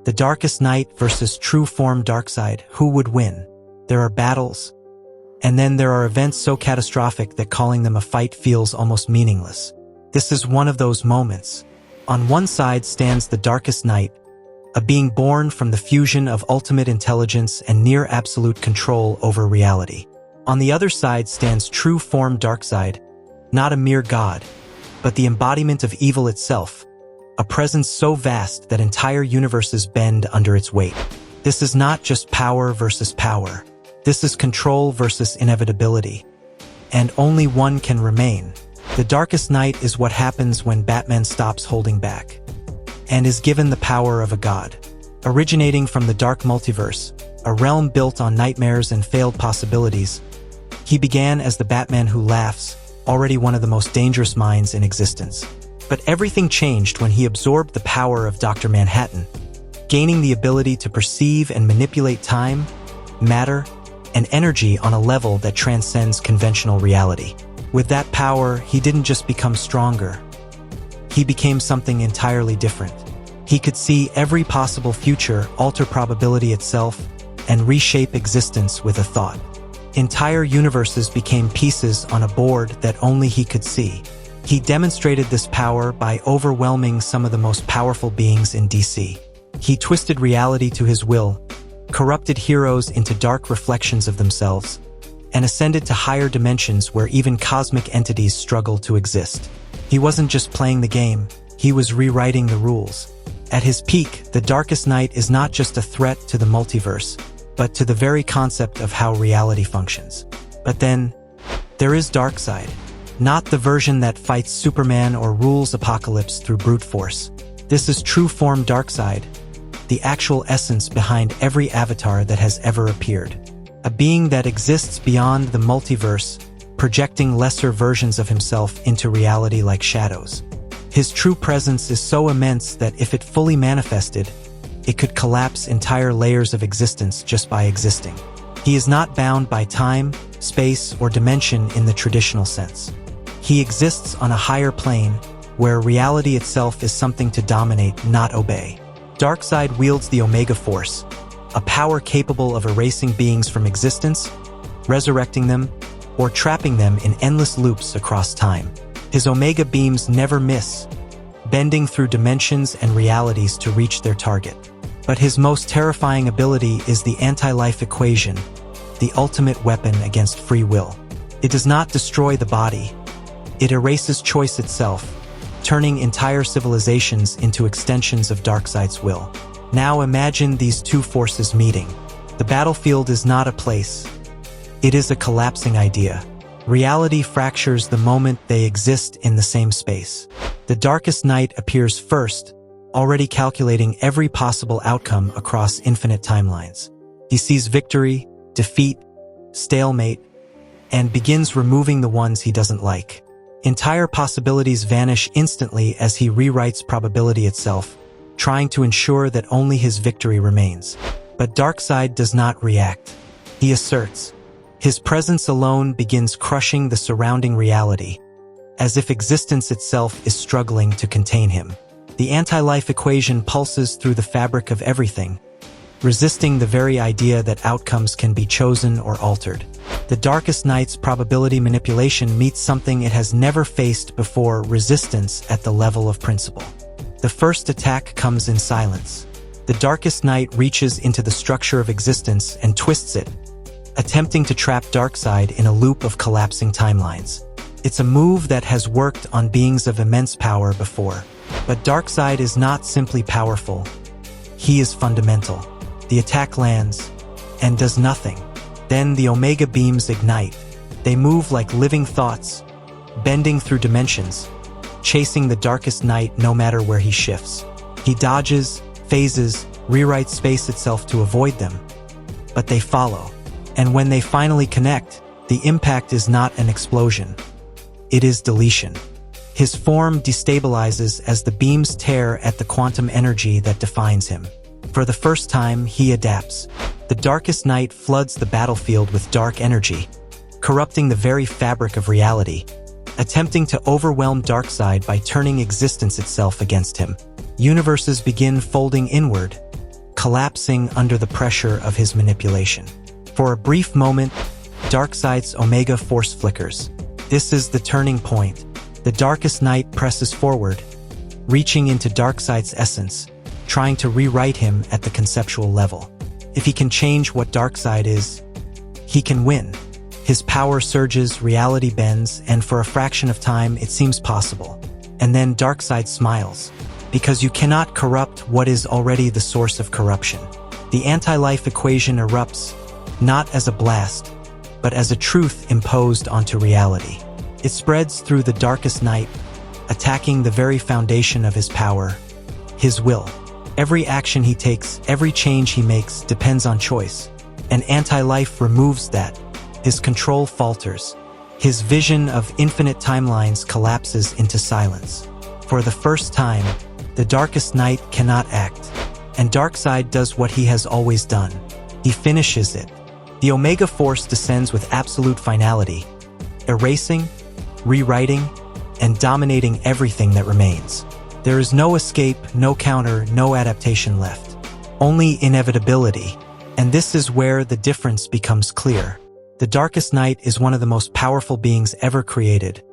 The Darkest Night versus True Form Darkseid. Who would win? There are battles, and then there are events so catastrophic that calling them a fight feels almost meaningless. This is one of those moments. On one side stands the Darkest Night, a being born from the fusion of ultimate intelligence and near absolute control over reality. On the other side stands True Form Darkseid, not a mere god, but the embodiment of evil itself, a presence so vast that entire universes bend under its weight. This is not just power versus power. This is control versus inevitability. And only one can remain. The Darkest Night is what happens when Batman stops holding back and is given the power of a god. Originating from the dark multiverse, a realm built on nightmares and failed possibilities, he began as the Batman who laughs, already one of the most dangerous minds in existence. But everything changed when he absorbed the power of Dr. Manhattan, gaining the ability to perceive and manipulate time, matter, and energy on a level that transcends conventional reality. With that power, he didn't just become stronger. He became something entirely different. He could see every possible future, alter probability itself, and reshape existence with a thought. Entire universes became pieces on a board that only he could see. He demonstrated this power by overwhelming some of the most powerful beings in DC. He twisted reality to his will, corrupted heroes into dark reflections of themselves, and ascended to higher dimensions where even cosmic entities struggle to exist. He wasn't just playing the game, he was rewriting the rules. At his peak, the Darkest Night is not just a threat to the multiverse, but to the very concept of how reality functions. But then, there is Darkseid. Not the version that fights Superman or rules apocalypse through brute force. This is True Form Darkseid, the actual essence behind every avatar that has ever appeared. A being that exists beyond the multiverse, projecting lesser versions of himself into reality like shadows. His true presence is so immense that if it fully manifested, it could collapse entire layers of existence just by existing. He is not bound by time, space, or dimension in the traditional sense. He exists on a higher plane, where reality itself is something to dominate, not obey. Darkseid wields the Omega Force, a power capable of erasing beings from existence, resurrecting them, or trapping them in endless loops across time. His Omega beams never miss, bending through dimensions and realities to reach their target. But his most terrifying ability is the anti-life equation, the ultimate weapon against free will. It does not destroy the body. It erases choice itself, turning entire civilizations into extensions of Darkseid's will. Now imagine these two forces meeting. The battlefield is not a place. It is a collapsing idea. Reality fractures the moment they exist in the same space. The Darkest Night appears first, already calculating every possible outcome across infinite timelines. He sees victory, defeat, stalemate, and begins removing the ones he doesn't like. Entire possibilities vanish instantly as he rewrites probability itself, trying to ensure that only his victory remains. But Darkseid does not react. He asserts. His presence alone begins crushing the surrounding reality, as if existence itself is struggling to contain him. The anti-life equation pulses through the fabric of everything, resisting the very idea that outcomes can be chosen or altered. The Darkest Night's probability manipulation meets something it has never faced before: resistance at the level of principle. The first attack comes in silence. The Darkest Night reaches into the structure of existence and twists it, attempting to trap Darkseid in a loop of collapsing timelines. It's a move that has worked on beings of immense power before. But Darkseid is not simply powerful. He is fundamental. The attack lands and does nothing. Then the Omega beams ignite. They move like living thoughts, bending through dimensions, chasing the Darkest Night no matter where he shifts. He dodges, phases, rewrites space itself to avoid them. But they follow. And when they finally connect, the impact is not an explosion. It is deletion. His form destabilizes as the beams tear at the quantum energy that defines him. For the first time, he adapts. The Darkest Night floods the battlefield with dark energy, corrupting the very fabric of reality, attempting to overwhelm Darkseid by turning existence itself against him. Universes begin folding inward, collapsing under the pressure of his manipulation. For a brief moment, Darkseid's Omega Force flickers. This is the turning point. The darkest night presses forward, reaching into Darkseid's essence, trying to rewrite him at the conceptual level. If he can change what Darkseid is, he can win. His power surges, reality bends, and for a fraction of time it seems possible. And then Darkseid smiles. Because you cannot corrupt what is already the source of corruption. The anti-life equation erupts, not as a blast, but as a truth imposed onto reality. It spreads through the darkest night, attacking the very foundation of his power, his will. Every action he takes, every change he makes depends on choice. And anti-life removes that. His control falters. His vision of infinite timelines collapses into silence. For the first time, the darkest night cannot act. And Darkseid does what he has always done. He finishes it. The Omega Force descends with absolute finality, erasing, rewriting, and dominating everything that remains. There is no escape, no counter, no adaptation left. Only inevitability. And this is where the difference becomes clear. The darkest night is one of the most powerful beings ever created,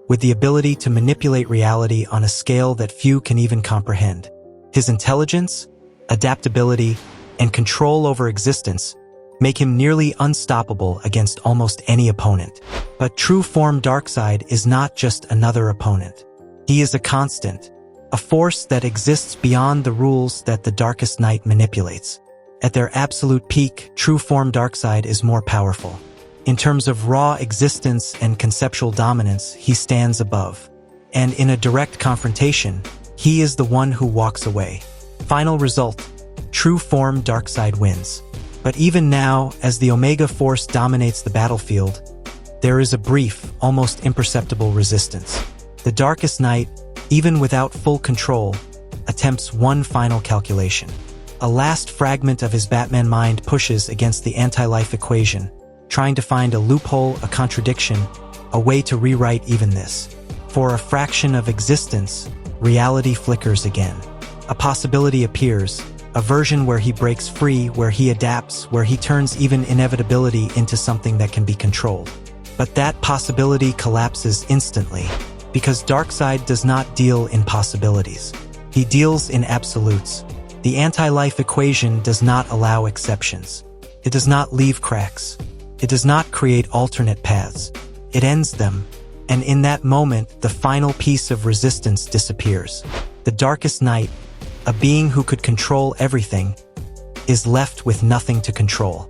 with the ability to manipulate reality on a scale that few can even comprehend. His intelligence, adaptability, and control over existence make him nearly unstoppable against almost any opponent. But True Form Darkseid is not just another opponent. He is a constant, a force that exists beyond the rules that the darkest night manipulates. At their absolute peak, True Form Darkseid is more powerful. In terms of raw existence and conceptual dominance, he stands above. And in a direct confrontation, he is the one who walks away. Final result: True Form Darkseid wins. But even now, as the Omega Force dominates the battlefield, there is a brief, almost imperceptible resistance. The darkest night, even without full control, attempts one final calculation. A last fragment of his Batman mind pushes against the anti-life equation, trying to find a loophole, a contradiction, a way to rewrite even this. For a fraction of existence, reality flickers again. A possibility appears, a version where he breaks free, where he adapts, where he turns even inevitability into something that can be controlled. But that possibility collapses instantly, because Darkseid does not deal in possibilities. He deals in absolutes. The anti-life equation does not allow exceptions. It does not leave cracks. It does not create alternate paths. It ends them, and in that moment, the final piece of resistance disappears. The darkest night, a being who could control everything, is left with nothing to control.